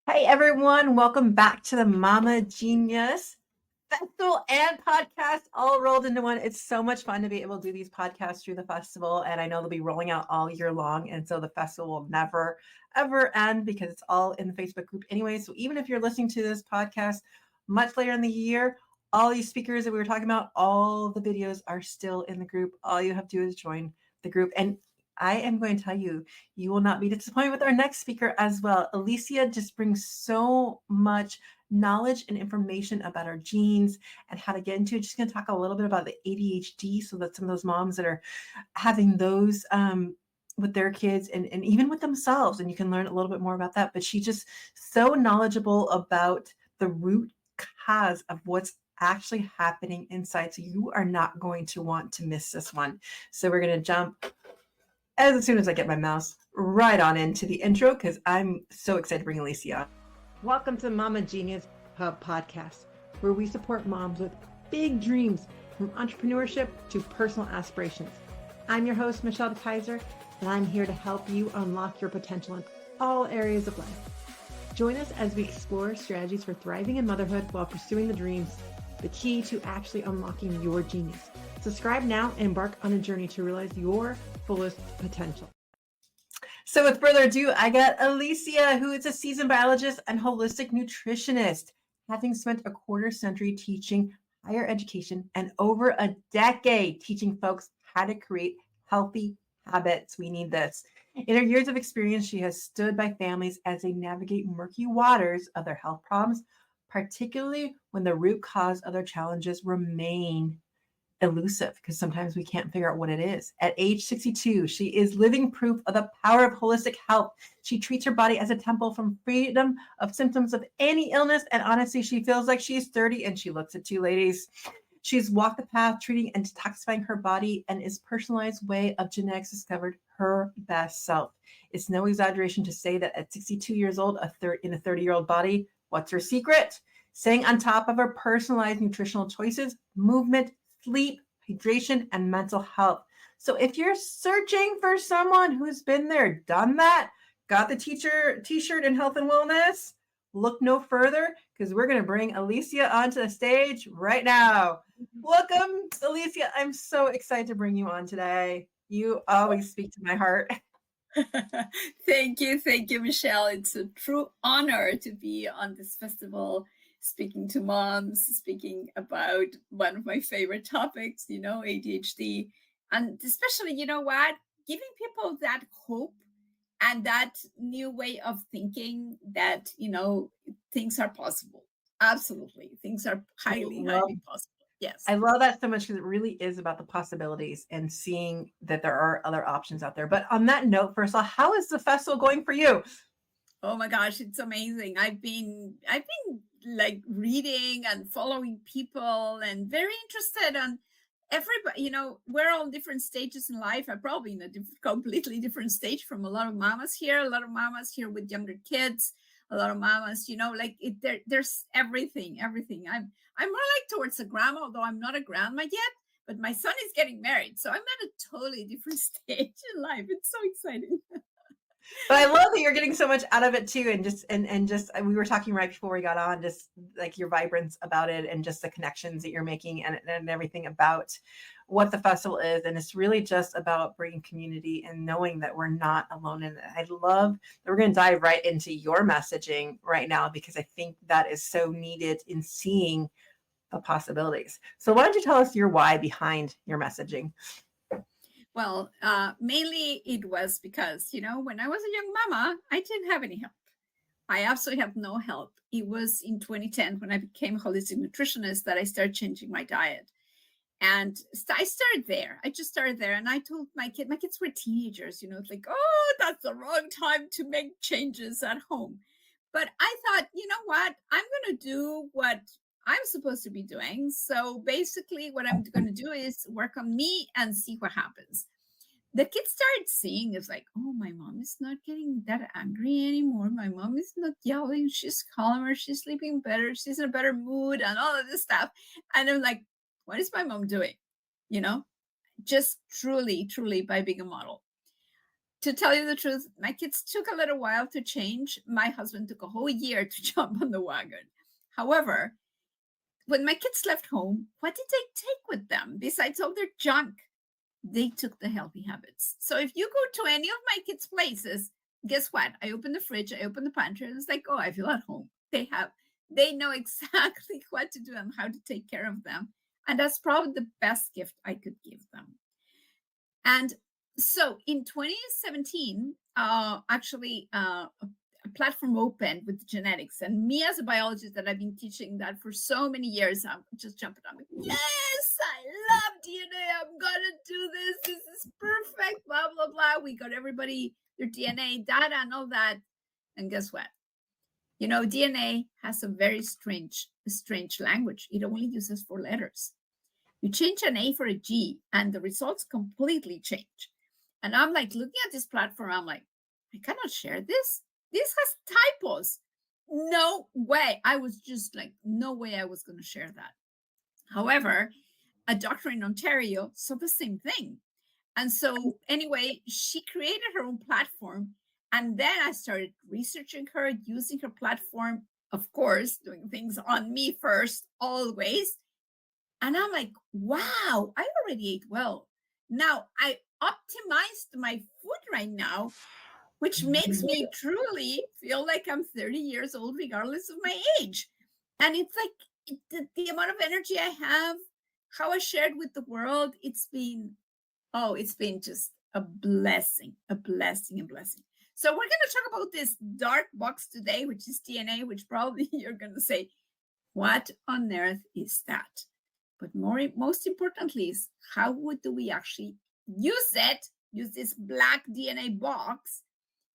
Hey everyone, welcome back to the Mama Genius Festival and podcast all rolled into one. It's so much fun to be able to do these podcasts through the festival, and I know they'll be rolling out all year long, and so the festival will never ever end because it's all in the Facebook group anyway. So even if you're listening to this podcast much later in the year, all these speakers that we were talking about, all the videos are still in the group. All you have to do is join the group. And I am going to tell you, you will not be disappointed with our next speaker as well. Alicia just brings so much knowledge and information about our genes and how to get into it. She's going to talk a little bit about the ADHD so that some of those moms that are having those with their kids and even with themselves, and you can learn a little bit more about that. But she's just so knowledgeable about the root cause of what's actually happening inside. So you are not going to want to miss this one. So we're going to jump as soon as I get my mouse right on into the intro because I'm so excited to bring Alicia on. Welcome to Mama Genius Hub Podcast, where we support moms with big dreams from entrepreneurship to personal aspirations. I'm your host, Michelle DeKaiser, and I'm here to help you unlock your potential in all areas of life. Join us as we explore strategies for thriving in motherhood while pursuing the dreams, the key to actually unlocking your genius. Subscribe now and embark on a journey to realize your fullest potential. So with further ado, I got Alicia, who is a seasoned biologist and holistic nutritionist, having spent a quarter century teaching higher education and over a decade teaching folks how to create healthy habits. We need this. In her years of experience, she has stood by families as they navigate murky waters of their health problems, particularly when the root cause of their challenges remain elusive because sometimes we can't figure out what it is. At age 62, she is living proof of the power of holistic health. She treats her body as a temple from freedom of symptoms of any illness. And honestly, she feels like she's 30 and she looks at you ladies. She's walked the path, treating and detoxifying her body, and is personalized way of genetics discovered her best self. It's no exaggeration to say that at 62 years old, in a 30-year-old body, what's her secret? Staying on top of her personalized nutritional choices, movement, sleep, hydration, and mental health. So if you're searching for someone who's been there, done that, got the t-shirt in health and wellness, look no further because we're going to bring Alicia onto the stage right now. Welcome, Alicia. I'm so excited to bring you on today. You always speak to my heart. Thank you, Michelle. It's a true honor to be on this festival, speaking to moms, speaking about one of my favorite topics, ADHD. And especially, giving people that hope and that new way of thinking that, things are possible. Absolutely. Things are highly possible. Yes. I love that so much because it really is about the possibilities and seeing that there are other options out there. But on that note, first of all, how is the festival going for you? Oh my gosh, it's amazing. I've been like reading and following people and very interested on everybody. We're all different stages in life. I'm probably in a completely different stage from a lot of mamas here. A lot of mamas here with younger kids. A lot of mamas, there's everything. I'm more like towards a grandma, although I'm not a grandma yet. But my son is getting married, so I'm at a totally different stage in life. It's so exciting. But I love that you're getting so much out of it too, and just we were talking right before we got on, just like your vibrance about it, and just the connections that you're making, and everything about what the festival is, and it's really just about bringing community and knowing that we're not alone in it. I love that we're going to dive right into your messaging right now because I think that is so needed in seeing the possibilities. So why don't you tell us your why behind your messaging? Well, mainly it was because, when I was a young mama, I didn't have any help. I absolutely have no help. It was in 2010 when I became a holistic nutritionist that I started changing my diet. And I started there. I just started there. And I told my kids were teenagers, it's like, oh, that's the wrong time to make changes at home. But I thought, you know what? I'm going to do what I'm supposed to be doing. So basically what I'm going to do is work on me and see what happens. The kids started seeing, it's like, oh, my mom is not getting that angry anymore. My mom is not yelling. She's calmer. She's sleeping better. She's in a better mood and all of this stuff. And I'm like, what is my mom doing? Just truly by being a model. to tell you the truth, my kids took a little while to change. My husband took a whole year to jump on the wagon. However, when my kids left home, what did they take with them besides all their junk? They took the healthy habits. So if you go to any of my kids' places, guess what? I open the fridge, I open the pantry, and it's like, oh, I feel at home. They know exactly what to do and how to take care of them. And that's probably the best gift I could give them. And so in 2017, actually, a platform opened with genetics, and me as a biologist that I've been teaching that for so many years, I'm just jumping on it. Yes, I love DNA. I'm gonna do this. This is perfect. Blah blah blah. We got everybody their DNA data and all that. And guess what? You know, DNA has a very strange language. It only uses 4 letters. You change an A for a G, and the results completely change. And I'm like looking at this platform. I'm like, I cannot share this. This has typos. No way. I was just like, no way I was going to share that. However, a doctor in Ontario saw the same thing. And so anyway, she created her own platform. And then I started researching her, using her platform, of course, doing things on me first, always. And I'm like, wow, I already ate well. Now I optimized my food right now, which makes me truly feel like I'm 30 years old, regardless of my age. And it's like the amount of energy I have, how I shared with the world, it's been just a blessing, a blessing, a blessing. So we're going to talk about this dark box today, which is DNA, which probably you're going to say, what on earth is that? But most importantly is how do we actually use this black DNA box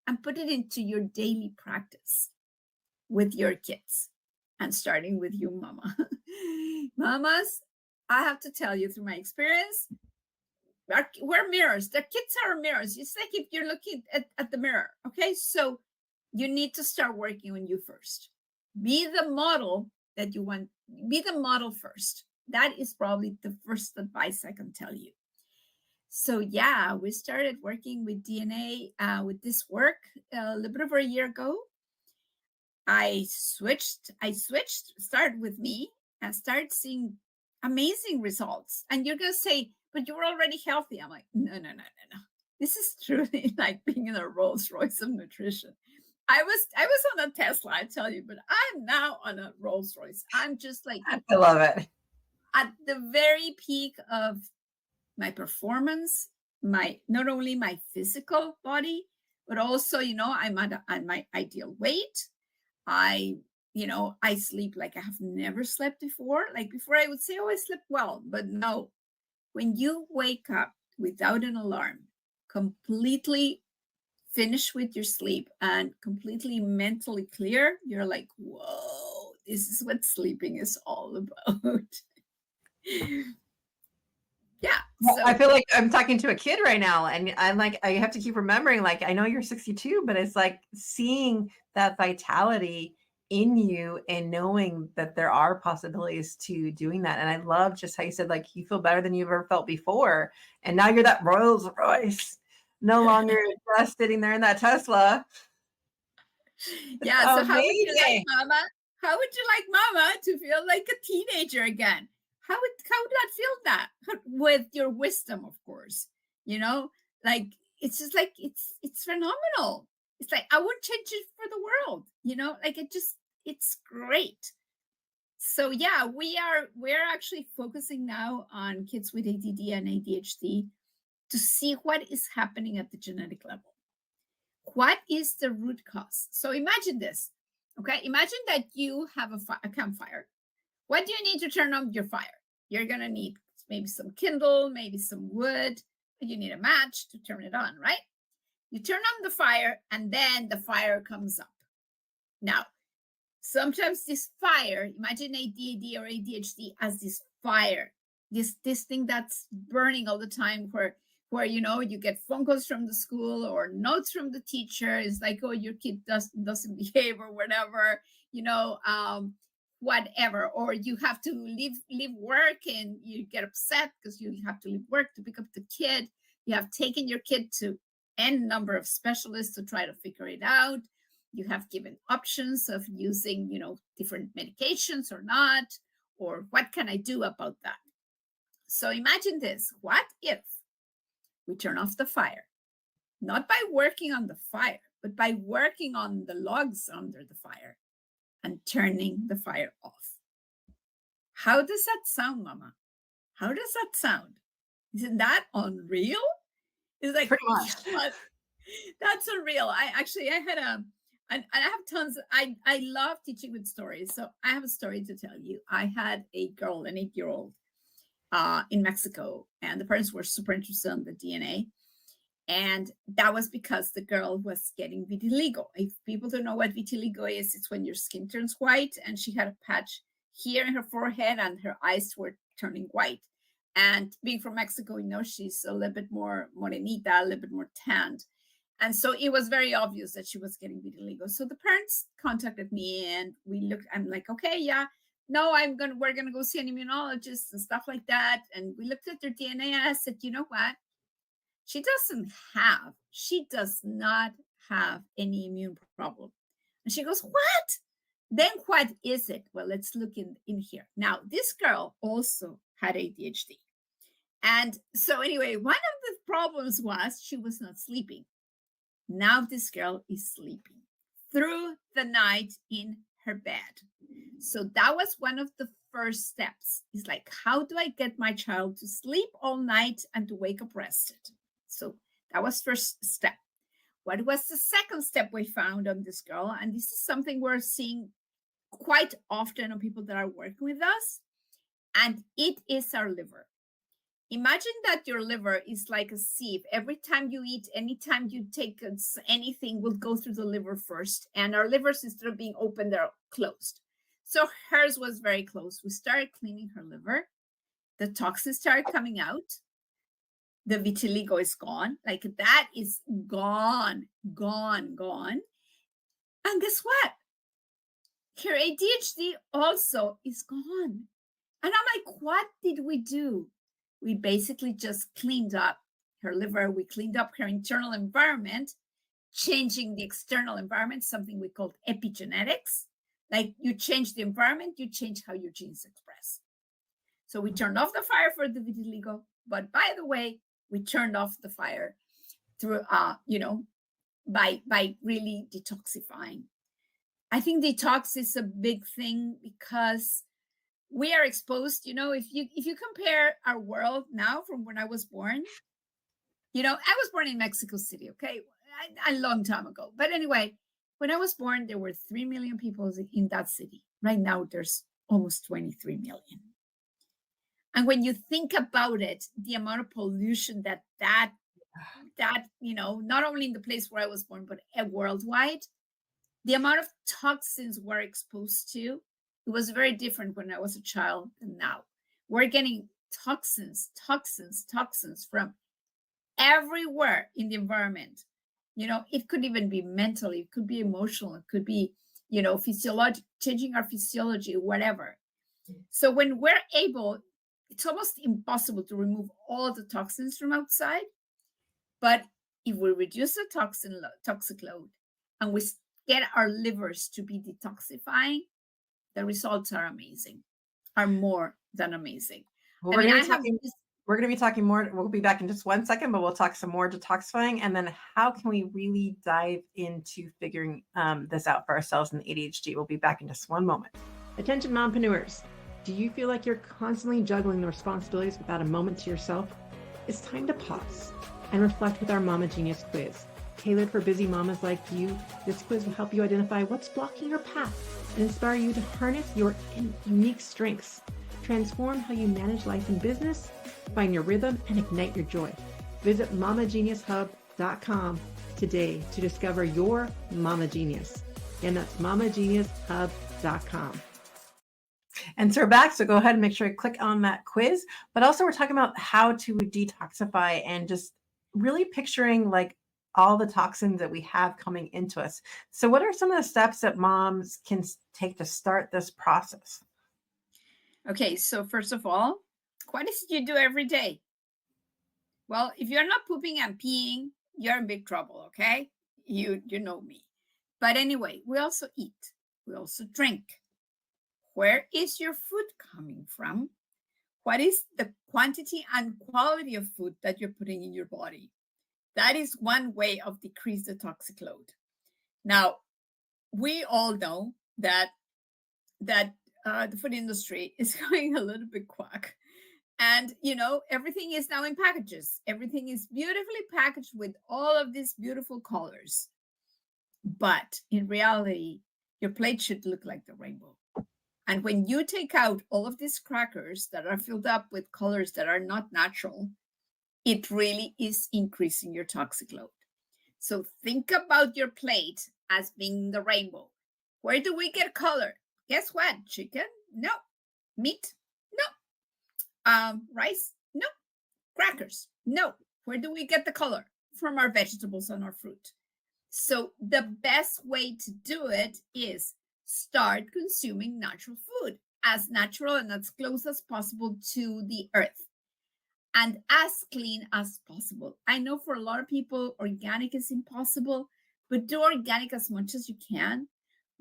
and put it into your daily practice with your kids, and starting with you, mama. Mamas, I have to tell you through my experience, we're mirrors. The kids are mirrors. It's like if you're looking at the mirror, okay? So you need to start working on you first. Be the model that you want. Be the model first. That is probably the first advice I can tell you. So yeah, we started working with DNA with this work a little bit over a year ago. I switched, started with me and started seeing amazing results. And you're going to say, but you were already healthy. I'm like, no. This is truly like being in a Rolls Royce of nutrition. I was on a Tesla, I tell you, but I'm now on a Rolls Royce. I'm just like, I love it. At the very peak of my performance, not only my physical body, but also, I'm at my ideal weight. I sleep like I have never slept before. Like before I would say, oh, I slept well, but no. When you wake up without an alarm, completely finished with your sleep and completely mentally clear, you're like, whoa, this is what sleeping is all about. Yeah. So I feel like I'm talking to a kid right now, and I'm like, I have to keep remembering, like, I know you're 62, but it's like seeing that vitality in you and knowing that there are possibilities to doing that. And I love just how you said, like, you feel better than you've ever felt before. And now you're that Rolls Royce, no longer just sitting there in that Tesla. Yeah. So how would you like mama? How would you like mama to feel like a teenager again? How would that feel that with your wisdom, of course, like, it's just like, it's phenomenal. It's like, I wouldn't change it for the world, like it's great. So yeah, we're actually focusing now on kids with ADD and ADHD to see what is happening at the genetic level. What is the root cause? So imagine this, okay? Imagine that you have a campfire. What do you need to turn on your fire? You're going to need maybe some kindle, maybe some wood. You need a match to turn it on, right? You turn on the fire, and then the fire comes up. Now, sometimes this fire, imagine ADD or ADHD as this fire, this thing that's burning all the time, where you get phone calls from the school or notes from the teacher. It's like, oh, your kid doesn't behave or whatever, whatever, or you have to leave work and you get upset because you have to leave work to pick up the kid. You have taken your kid to n number of specialists to try to figure it out. You have given options of using, different medications or not, or what can I do about that? So imagine this. What if we turn off the fire? Not by working on the fire, but by working on the logs under the fire and turning the fire off. How does that sound, Mama? How does that sound? Isn't that unreal? It's like, Pretty much. yeah, that's unreal. I had and I have tons. I love teaching with stories. So I have a story to tell you. I had a girl, an 8-year-old, in Mexico, and the parents were super interested in the DNA. And that was because the girl was getting vitiligo. If people don't know what vitiligo is, it's when your skin turns white, and she had a patch here in her forehead and her eyes were turning white. And being from Mexico, she's a little bit more morenita, a little bit more tanned. And so it was very obvious that she was getting vitiligo. So the parents contacted me and we looked, I'm like, okay, yeah, no, we're going to go see an immunologist and stuff like that. And we looked at their DNA and I said, you know what? She does not have any immune problem. And she goes, what? Then what is it? Well, let's look in here. Now, this girl also had ADHD. And so anyway, one of the problems was she was not sleeping. Now this girl is sleeping through the night in her bed. So that was one of the first steps. It's like, how do I get my child to sleep all night and to wake up rested? So that was first step. What was the second step we found on this girl? And this is something we're seeing quite often on people that are working with us. And it is our liver. Imagine that your liver is like a sieve. Every time you eat, anytime you take anything, will go through the liver first. And our livers, instead of being open, they're closed. So hers was very close. We started cleaning her liver. The toxins started coming out. The vitiligo is gone. Like that is gone. And guess what? Her ADHD also is gone. And I'm like, what did we do? We basically just cleaned up her liver. We cleaned up her internal environment, changing the external environment, something we called epigenetics. Like you change the environment, you change how your genes express. So we turned off the fire for the vitiligo. But by the way, we turned off the fire through, by really detoxifying. I think detox is a big thing because we are exposed, if you compare our world now from when I was born, I was born in Mexico City, okay, a long time ago. But anyway, when I was born, there were 3 million people in that city. Right now, there's almost 23 million. And when you think about it, the amount of pollution that not only in the place where I was born, but worldwide, the amount of toxins we're exposed to, it was very different when I was a child than now. We're getting toxins from everywhere in the environment. It could even be mental, it could be emotional, it could be, physiological, changing our physiology, whatever. So when we're able, it's almost impossible to remove all the toxins from outside. But if we reduce the toxic load and we get our livers to be detoxifying, the results are amazing, are more than amazing. Well, we're going to be talking more. We'll be back in just 1 second, but we'll talk some more detoxifying. And then how can we really dive into figuring this out for ourselves in the ADHD? We'll be back in just one moment. Attention mompreneurs. Do you feel like you're constantly juggling the responsibilities without a moment to yourself? It's time to pause and reflect with our Mama Genius quiz. Tailored for busy mamas like you, this quiz will help you identify what's blocking your path and inspire you to harness your unique strengths, transform how you manage life and business, find your rhythm, and ignite your joy. Visit mamageniushub.com today to discover your Mama Genius. And that's mamageniushub.com. And so we're back. So go ahead and make sure you click on that quiz. But also we're talking about how to detoxify and just really picturing like all the toxins that we have coming into us. So what are some of the steps that moms can take to start this process? Okay, so first of all, what is it you do every day? Well, if you're not pooping and peeing, you're in big trouble, okay? You know me. But anyway, we also eat. We also drink. Where is your food coming from? What is the quantity and quality of food that you're putting in your body? That is one way of decrease the toxic load. Now, we all know that the food industry is going a little bit quack. And, everything is now in packages. Everything is beautifully packaged with all of these beautiful colors. But in reality, your plate should look like the rainbow. And when you take out all of these crackers that are filled up with colors that are not natural, it really is increasing your toxic load. So think about your plate as being the rainbow. Where do we get color? Guess what? Chicken? No. Meat? No. Rice? No. Crackers? No. Where do we get the color? From our vegetables and our fruit. So the best way to do it is start consuming natural food, as natural and as close as possible to the earth, and as clean as possible. I know for a lot of people, organic is impossible, but do organic as much as you can.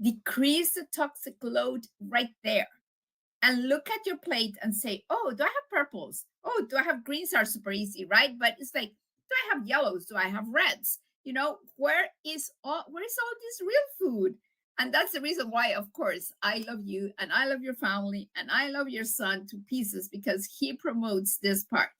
Decrease the toxic load right there. And look at your plate and say, oh, do I have purples? Oh, do I have greens? Are super easy, right? But it's like, do I have yellows? Do I have reds? Where is all this real food? And that's the reason why, of course, I love you and I love your family and I love your son to pieces, because he promotes this part.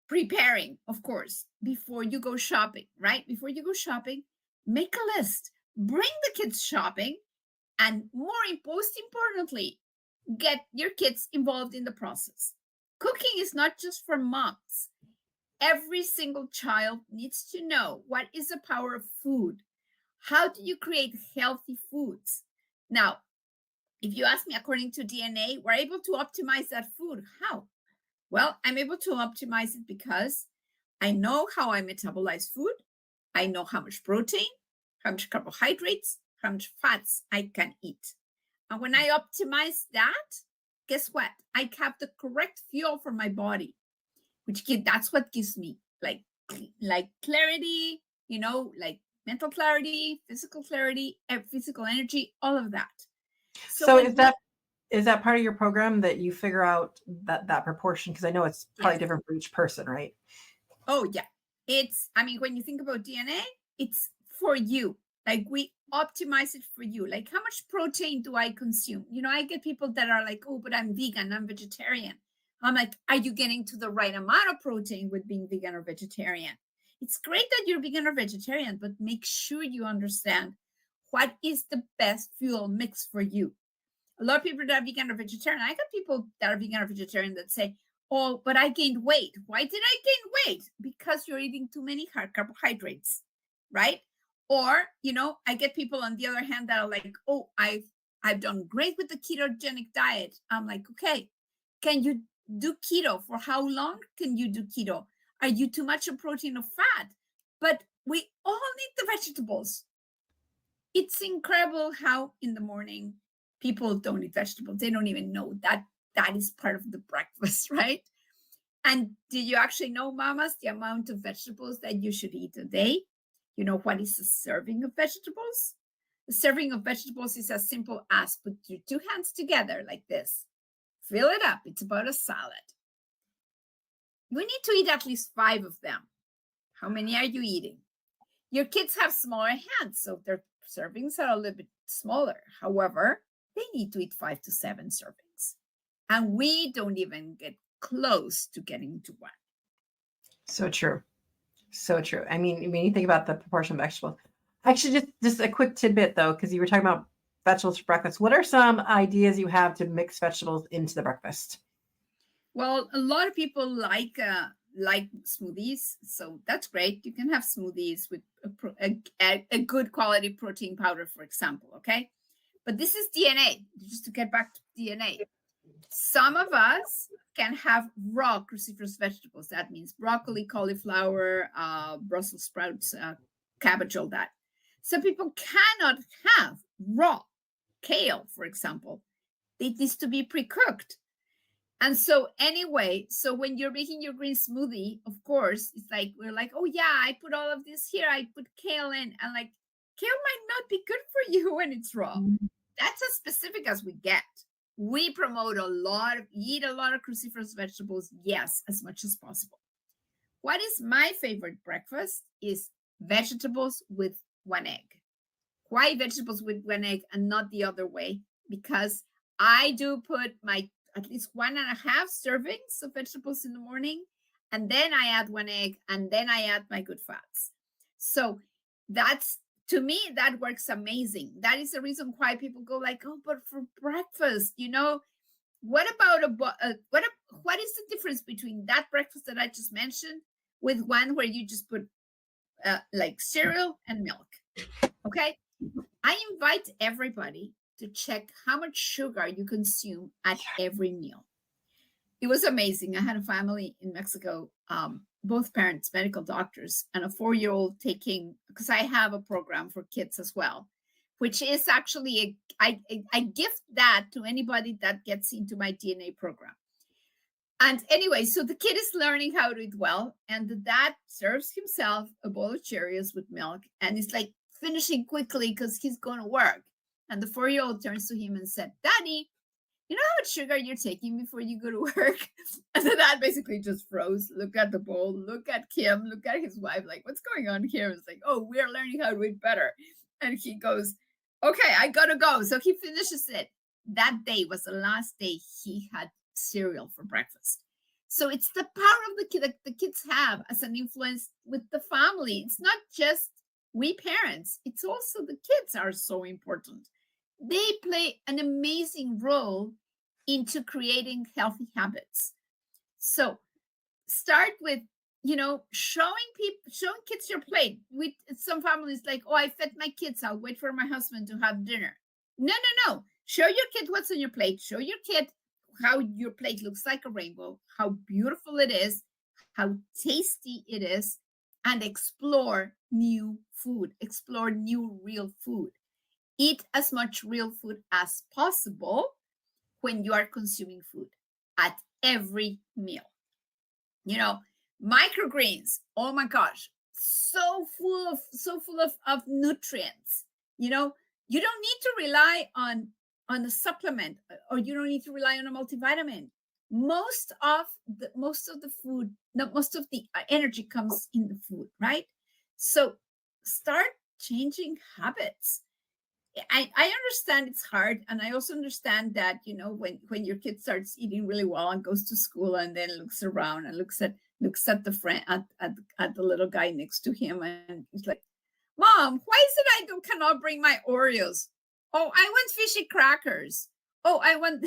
Preparing, of course, before you go shopping, right? Before you go shopping, make a list. Bring the kids shopping. And most importantly, get your kids involved in the process. Cooking is not just for moms. Every single child needs to know what is the power of food. How do you create healthy foods? Now, if you ask me, according to DNA, we're able to optimize that food. How? Well, I'm able to optimize it because I know how I metabolize food. I know how much protein, how much carbohydrates, how much fats I can eat. And when I optimize that, guess what? I have the correct fuel for my body, that's what gives me like clarity, like mental clarity, physical energy, all of that. So is that part of your program that you figure out that proportion? Because I know it's probably different for each person, right? Oh yeah. When you think about DNA, it's for you. Like we optimize it for you. Like how much protein do I consume? I get people that are like, oh, but I'm vegan, I'm vegetarian. I'm like, are you getting to the right amount of protein with being vegan or vegetarian? It's great that you're vegan or vegetarian, but make sure you understand what is the best fuel mix for you. A lot of people that are vegan or vegetarian, I got people that are vegan or vegetarian that say, oh, but I gained weight. Why did I gain weight? Because you're eating too many hard carbohydrates, right? Or, I get people on the other hand that are like, oh, I've done great with the ketogenic diet. I'm like, okay, can you do keto? For how long can you do keto? Are you too much of protein or fat? But we all need the vegetables. It's incredible how in the morning people don't eat vegetables. They don't even know that is part of the breakfast, right? And did you actually know, mamas, the amount of vegetables that you should eat a day? You know what is a serving of vegetables? A serving of vegetables is as simple as put your two hands together like this. Fill it up. It's about a salad. You need to eat at least 5 of them. How many are you eating? Your kids have smaller hands, so their servings are a little bit smaller. However, they need to eat 5 to 7 servings. And we don't even get close to getting to 1. So true. So true. I mean, when you think about the proportion of vegetables, actually just a quick tidbit though, because you were talking about vegetables for breakfast. What are some ideas you have to mix vegetables into the breakfast? Well, a lot of people like smoothies, so that's great. You can have smoothies with a good quality protein powder, for example, okay? But this is DNA, just to get back to DNA. Some of us can have raw cruciferous vegetables. That means broccoli, cauliflower, Brussels sprouts, cabbage, all that. Some people cannot have raw kale, for example. It needs to be pre-cooked. And so anyway, so when you're making your green smoothie, of course, it's like, we're like, oh yeah, I put all of this here. I put kale in, and like, kale might not be good for you when it's raw. That's as specific as we get. We promote eat a lot of cruciferous vegetables, yes, as much as possible. What is my favorite breakfast is vegetables with one egg. Why vegetables with one egg and not the other way? Because I do put my at least 1.5 servings of vegetables in the morning, and then I add one egg, and then I add my good fats. So that's, to me, that works amazing. That is the reason why people go like, oh, but for breakfast, what about what is the difference between that breakfast that I just mentioned with one where you just put like cereal and milk? Okay, I invite everybody to check how much sugar you consume at every meal. It was amazing. I had a family in Mexico, both parents, medical doctors, and a 4-year-old taking, because I have a program for kids as well, which is actually, I gift that to anybody that gets into my DNA program. And anyway, so the kid is learning how to eat well, and the dad serves himself a bowl of Cheerios with milk, and it's like finishing quickly because he's going to work. And the 4-year-old turns to him and said, Daddy, you know how much sugar you're taking before you go to work? And the dad basically just froze, look at the bowl, look at Kim, look at his wife, like, what's going on here? It's like, oh, we're learning how to eat better. And he goes, okay, I gotta go. So he finishes it. That day was the last day he had cereal for breakfast. So it's the power of the kid that the kids have as an influence with the family. It's not just we parents, it's also the kids are so important. They play an amazing role into creating healthy habits. So start with, showing kids your plate. With some families like, oh, I fed my kids, I'll wait for my husband to have dinner. No. Show your kid what's on your plate. Show your kid how your plate looks like a rainbow, how beautiful it is, how tasty it is, and explore new food, explore new real food. Eat as much real food as possible when you are consuming food at every meal. Microgreens, oh my gosh, so full of nutrients. You don't need to rely on a supplement, or you don't need to rely on a multivitamin. Most of the food, most of the energy comes in the food, right? So start changing habits. I understand it's hard, and I also understand that when your kid starts eating really well and goes to school and then looks around and looks at the friend at the little guy next to him, and he's like, Mom, why is it I cannot bring my Oreos? Oh, I want fishy crackers. Oh, I want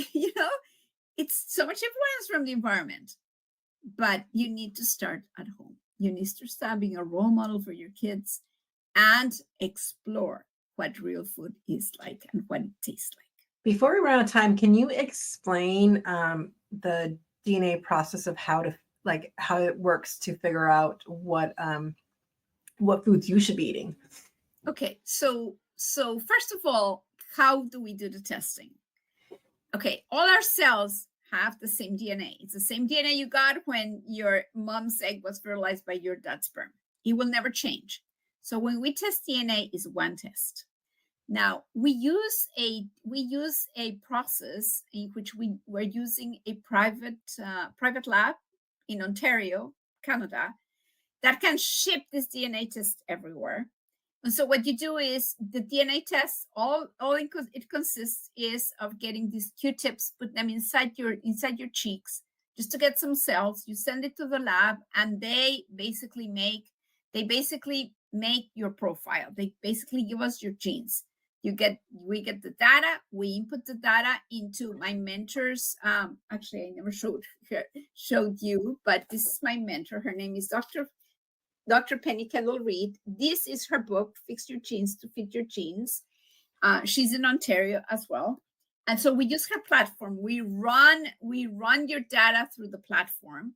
it's so much influence from the environment, but you need to start at home. You need to start being a role model for your kids and explore what real food is like and what it tastes like. Before we run out of time, can you explain the DNA process of how it works to figure out what foods you should be eating? Okay, so first of all, how do we do the testing? Okay, all our cells have the same DNA. It's the same DNA you got when your mom's egg was fertilized by your dad's sperm. It will never change. So when we test DNA, is one test. Now we use a process in which we're using a private lab in Ontario, Canada, that can ship this DNA test everywhere. And so what you do is the DNA test, all it consists is of getting these Q-tips, put them inside your cheeks just to get some cells. You send it to the lab, and they basically make your profile. They basically give us your genes. We get the data. We input the data into my mentor's. Actually, I never showed you, but this is my mentor. Her name is Dr. Penny Kendall Reid. This is her book, Fix Your Genes to Fit Your Genes. She's in Ontario as well. And so we use her platform. We run your data through the platform,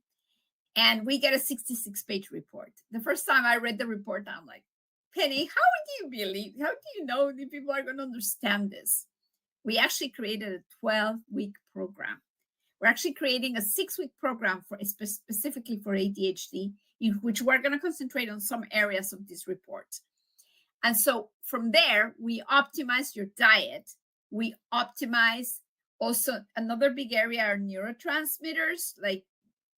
and we get a 66-page report. The first time I read the report, I'm like, Penny, how do you know the people are going to understand this? We actually created a 12-week program We're actually creating a 6-week program for specifically for ADHD, in which we're going to concentrate on some areas of this report. And so from there, we optimize your diet. We optimize also another big area are neurotransmitters, like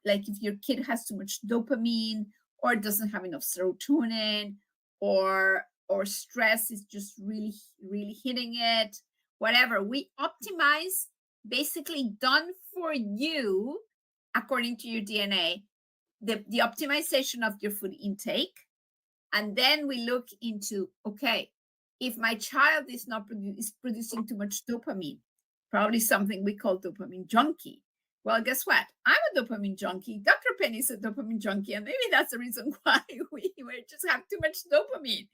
if your kid has too much dopamine or doesn't have enough serotonin, or stress is just really, really hitting it, whatever. We optimize, basically done for you according to your DNA, the optimization of your food intake. And then we look into, okay, if my child is producing too much dopamine, probably something we call dopamine junkie. Well, guess what? I'm a dopamine junkie. Dr. Penny's a dopamine junkie. And maybe that's the reason why we just have too much dopamine.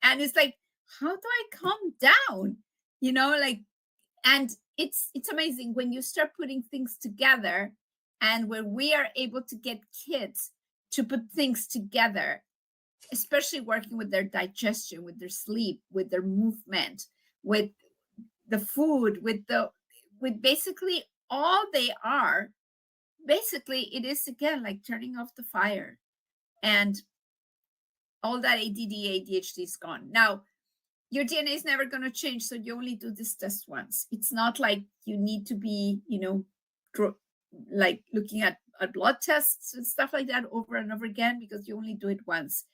And it's like, how do I calm down? And it's amazing when you start putting things together, and when we are able to get kids to put things together, especially working with their digestion, with their sleep, with their movement, with the food, with basically all they are. Basically, it is again like turning off the fire, and all that ADD, ADHD is gone. Now, your DNA is never going to change, so you only do this test once. It's not like you need to be, like looking at blood tests and stuff like that over and over again, because you only do it once.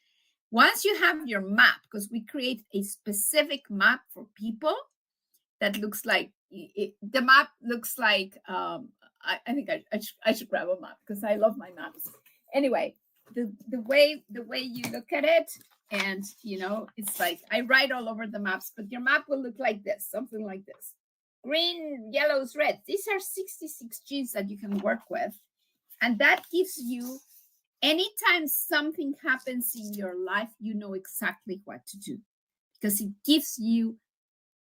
Once you have your map, because we create a specific map for people that looks like, the map looks like, I think I should grab a map because I love my maps. Anyway, the way you look at it, and it's like I write all over the maps, but your map will look like this, something like this. Green, yellows, reds. These are 66 genes that you can work with. And that gives you, anytime something happens in your life, you know exactly what to do, because it gives you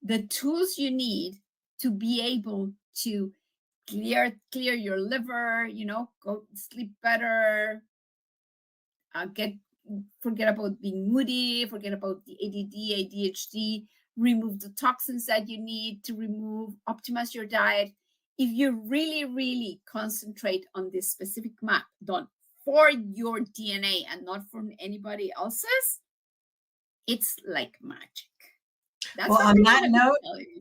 the tools you need to be able to clear your liver, go sleep better, forget about being moody, forget about the ADD, ADHD, remove the toxins that you need to remove, optimize your diet. If you really, really concentrate on this specific map done for your DNA and not from anybody else's, it's like magic. That's well, on that note,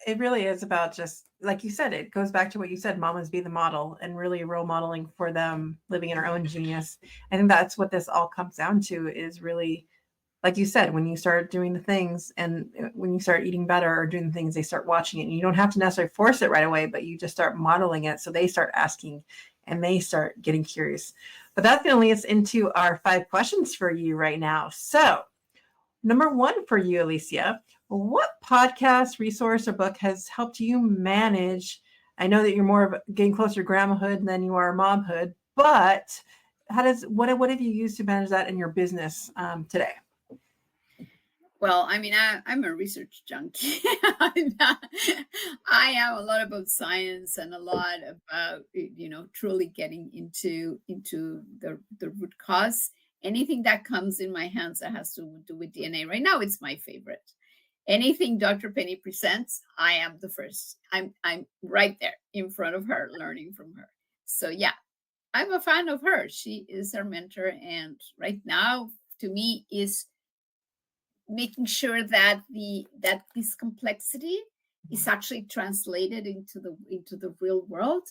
it really is about, just like you said, it goes back to what you said, mamas be the model, and really role modeling for them, living in our own genius. I think that's what this all comes down to, is really, like you said, when you start doing the things, and when you start eating better or doing the things, they start watching it. And you don't have to necessarily force it right away, but you just start modeling it. So they start asking and they start getting curious. But that's going to lead us into our 5 questions for you right now. So number 1 for you, Alicia, what podcast, resource, or book has helped you manage? I know that you're more of getting closer to grandmahood than you are momhood, but what have you used to manage that in your business today? Well, I mean, I'm a research junkie. I am a lot about science and a lot about, truly getting into the root cause. Anything that comes in my hands that has to do with DNA right now, it's my favorite. Anything Dr. Penny presents, I am the first. I'm right there in front of her, learning from her. So yeah, I'm a fan of her. She is our mentor, and right now, to me, is making sure that this complexity is actually translated into the real world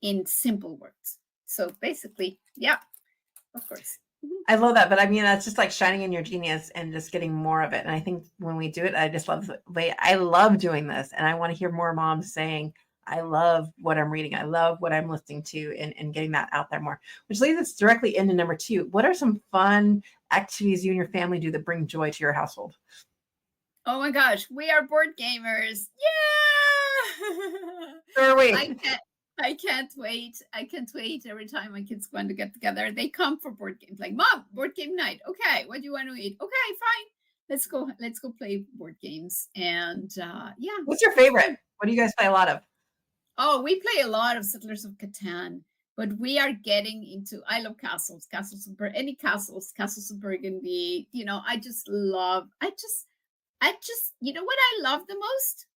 in simple words. So basically, yeah, of course. I love that. But I mean, that's just like shining in your genius and just getting more of it. And I think when we do it, I just love the way, I love doing this. And I want to hear more moms saying, I love what I'm reading. I love what I'm listening to, and getting that out there more, which leads us directly into number 2. What are some fun activities you and your family do that bring joy to your household? Oh my gosh, we are board gamers. Yeah. So are we. I can't wait. I can't wait every time my kids want to get together. They come for board games. Like, Mom, board game night. Okay, what do you want to eat? Okay, fine. Let's go play board games. And yeah. What's your favorite? What do you guys play a lot of? Oh, we play a lot of Settlers of Catan, but we are getting into, I love castles of Burgundy. I just love, you know what I love the most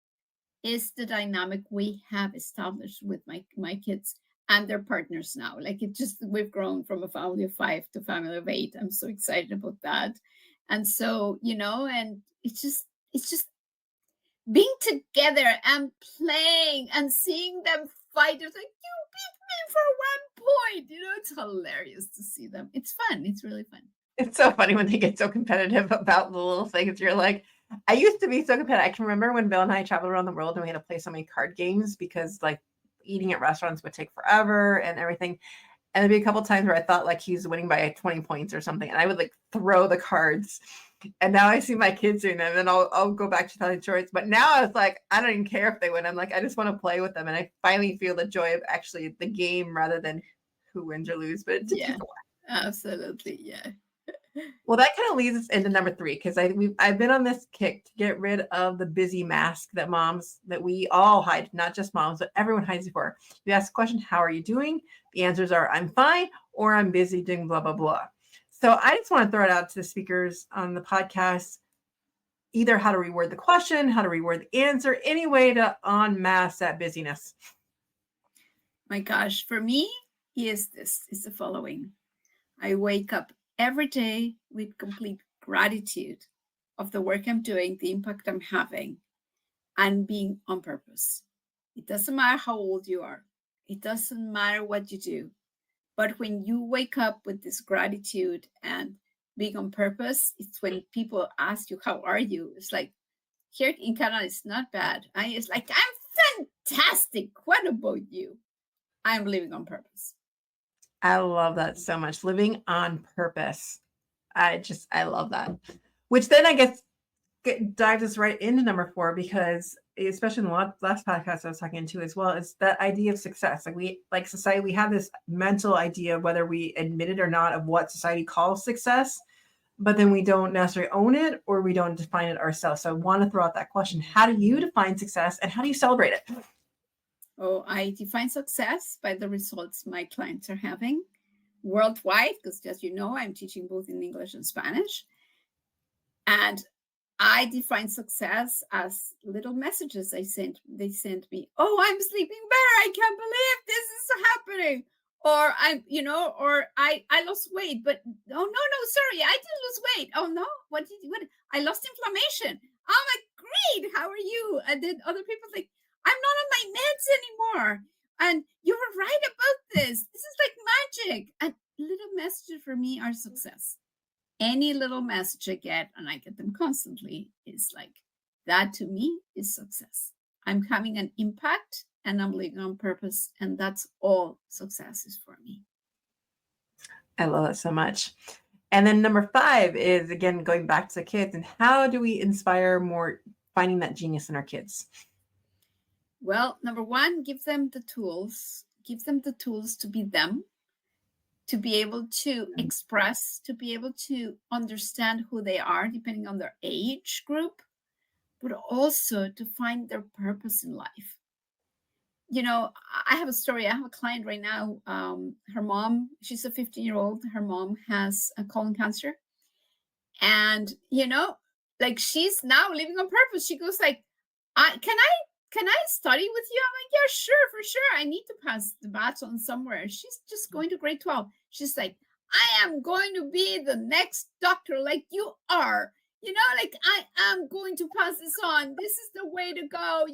is the dynamic we have established with my kids. and their partners now. Like we've grown from a family of 5 to a family of 8. I'm so excited about that. And so, and it's just being together and playing and seeing them fight. It's like, you beat me for 1 point. It's hilarious to see them. It's fun. It's really fun. It's so funny when they get so competitive about the little things. You're like, I used to be so competitive. I can remember when Bill and I traveled around the world and we had to play so many card games because like eating at restaurants would take forever and everything. And there'd be a couple times where I thought like he's winning by 20 points or something. And I would like throw the cards. And now I see my kids doing that. And then I'll go back to telling stories. But now I was like, I don't even care if they win. I'm like, I just want to play with them. And I finally feel the joy of actually the game rather than who wins or lose. But it just takes a while. Absolutely. Yeah. Well, that kind of leads us into number 3, because I've been on this kick to get rid of the busy mask that we all hide, not just moms, but everyone hides before. You ask the question, how are you doing? The answers are, I'm fine, or I'm busy doing blah, blah, blah. So I just want to throw it out to the speakers on the podcast, either how to reword the question, how to reword the answer, any way to unmask that busyness. My gosh, for me, is the following. I wake up every day with complete gratitude of the work I'm doing, the impact I'm having, and being on purpose. It doesn't matter how old you are. It doesn't matter what you do. But when you wake up with this gratitude and being on purpose, it's when people ask you, how are you? It's like, here in Canada, it's not bad. It's like, I'm fantastic. What about you? I'm living on purpose. I love that so much. Living on purpose. I love that. Which then I guess dives us right into number 4, because especially in the last podcast I was talking to as well, is that idea of success. Like we, like society, we have this mental idea, whether we admit it or not, of what society calls success, but then we don't necessarily own it or we don't define it ourselves. So I want to throw out that question. How do you define success and how do you celebrate it? Oh, I define success by the results my clients are having worldwide, because as you know, I'm teaching both in English and Spanish. And I define success as little messages they send me. Oh, I'm sleeping better. I can't believe this is happening. Or I lost weight, but oh no, sorry, I didn't lose weight. Oh no, what I lost inflammation. Oh my, great, how are you? And then other people like, I'm not on my meds anymore. And you were right about this. This is like magic. And little messages for me are success. Any little message I get, and I get them constantly, is like, that to me is success. I'm having an impact and I'm living on purpose. And that's all success is for me. I love it so much. And then number 5 is, again, going back to the kids, and how do we inspire more finding that genius in our kids? Well, number 1, give them the tools. Give them the tools to be them, to be able to express, to be able to understand who they are, depending on their age group, but also to find their purpose in life. I have a story. I have a client right now. Her mom, she's a 15-year-old. Her mom has a colon cancer. And, like she's now living on purpose. She goes like, can I study with you? I'm like, yeah, sure, for sure. I need to pass the baton somewhere. She's just going to grade 12. She's like, I am going to be the next doctor like you are. Like I am going to pass this on. This is the way to go,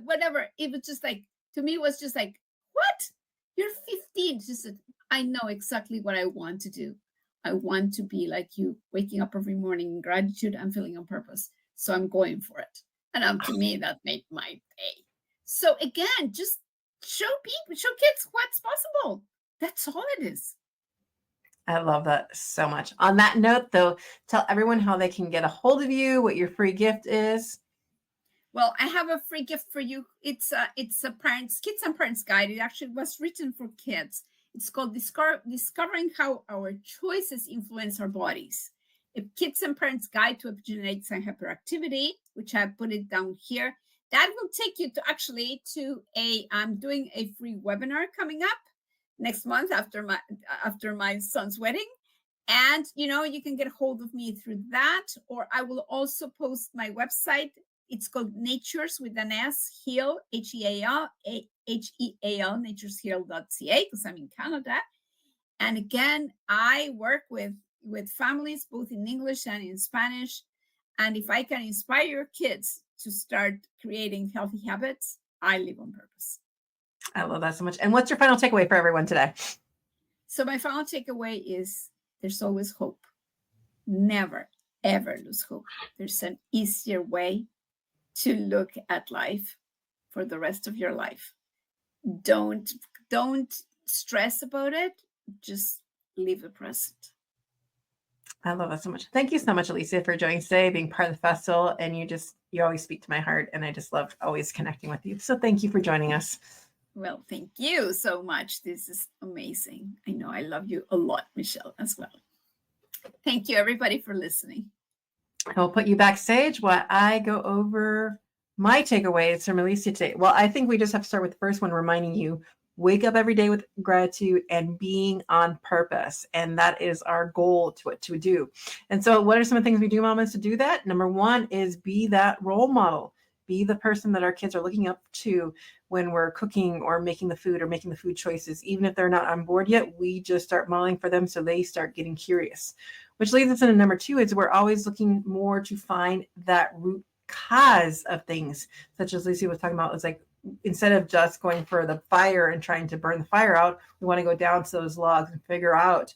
whatever. It was just like, to me, it was just like, what? You're 15. She said, I know exactly what I want to do. I want to be like you, waking up every morning in gratitude and feeling on purpose. So I'm going for it. And to me, that made my day. So again, just show kids what's possible. That's all it is. I love that so much. On that note, though, tell everyone how they can get a hold of you, what your free gift is. Well, I have a free gift for you. It's a kids and parents guide. It actually was written for kids. It's called Discovering How Our Choices Influence Our Bodies. A kids and parents guide to epigenetics and hyperactivity, which I put it down here. That will take you to I'm doing a free webinar coming up next month after my son's wedding. And, you can get a hold of me through that, or I will also post my website It's called Nature's with an S, Heal, Heal, nature'sheal.ca, because I'm in Canada. And again, I work with families both in English and in Spanish. And if I can inspire your kids to start creating healthy habits, I live on purpose. I love that so much. And what's your final takeaway for everyone today? So my final takeaway is there's always hope. Never, ever lose hope. There's an easier way to look at life for the rest of your life. Don't stress about it. Just live the present. I love that so much. Thank you so much, Alicia, for joining today, being part of the festival. And you always speak to my heart, and I just love always connecting with you. So thank you for joining us. Well, thank you so much. This is amazing. I know I love you a lot, Michelle, as well. Thank you, everybody, for listening. I'll put you backstage while I go over my takeaways from Alicia today. Well, I think we just have to start with the first one, reminding you, wake up every day with gratitude and being on purpose. And that is our goal to do. And so what are some of the things we do, mamas, to do that? Number one is be that role model. Be the person that our kids are looking up to when we're cooking or making the food choices. Even if they're not on board yet, we just start modeling for them so they start getting curious. Which leads us into number two is we're always looking more to find that root cause of things, such as Lucy was talking about. It's like, instead of just going for the fire and trying to burn the fire out, we want to go down to those logs and figure out,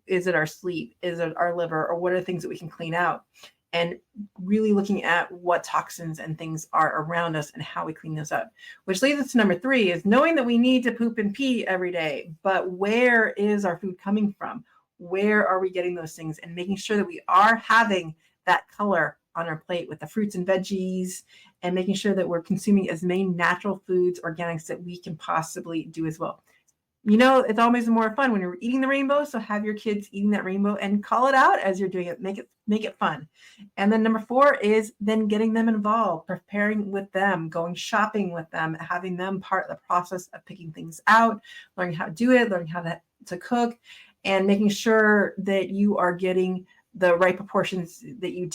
is it our sleep? Is it our liver? Or what are the things that we can clean out? And really looking at what toxins and things are around us and how we clean those up. Which leads us to number three is knowing that we need to poop and pee every day, but where is our food coming from? Where are we getting those things? And making sure that we are having that color on our plate with the fruits and veggies, and making sure that we're consuming as many natural foods, organics that we can possibly do as well. You know, it's always more fun when you're eating the rainbow. So have your kids eating that rainbow and call it out as you're doing it. Make it fun. And then number four is then getting them involved, preparing with them, going shopping with them, having them part of the process of picking things out, learning how to do it, learning how to cook, and making sure that you are getting the right proportions that you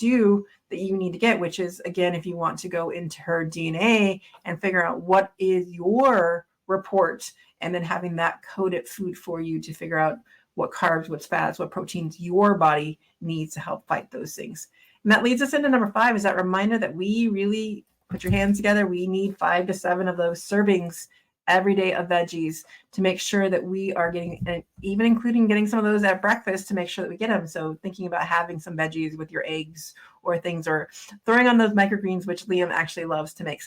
need to get, which is, again, if you want to go into her DNA and figure out what is your report, and then having that coded food for you to figure out what carbs, what fats, what proteins your body needs to help fight those things. And that leads us into number five, is that reminder that we really put your hands together. We need 5 to 7 of those servings every day of veggies to make sure that we are getting, and even including getting some of those at breakfast to make sure that we get them. So thinking about having some veggies with your eggs or things, or throwing on those microgreens, which Liam actually loves to make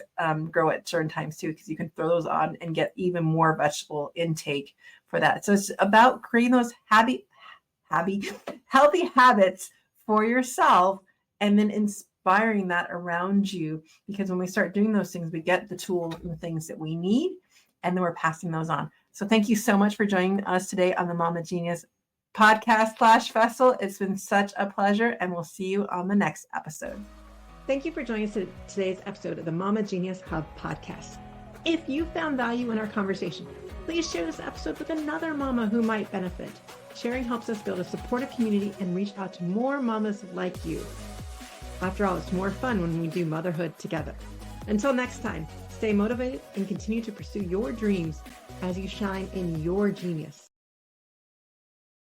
grow at certain times too, because you can throw those on and get even more vegetable intake for that. So it's about creating those healthy habits for yourself, and then inspiring that around you, because when we start doing those things, we get the tools and the things that we need, and then we're passing those on. So thank you so much for joining us today on the Mama Genius podcast / festival. It's been such a pleasure, and we'll see you on the next episode. Thank you for joining us in today's episode of the Mama Genius Hub podcast. If you found value in our conversation, please share this episode with another mama who might benefit. Sharing helps us build a supportive community and reach out to more mamas like you. After all, it's more fun when we do motherhood together. Until next time, stay motivated and continue to pursue your dreams as you shine in your genius.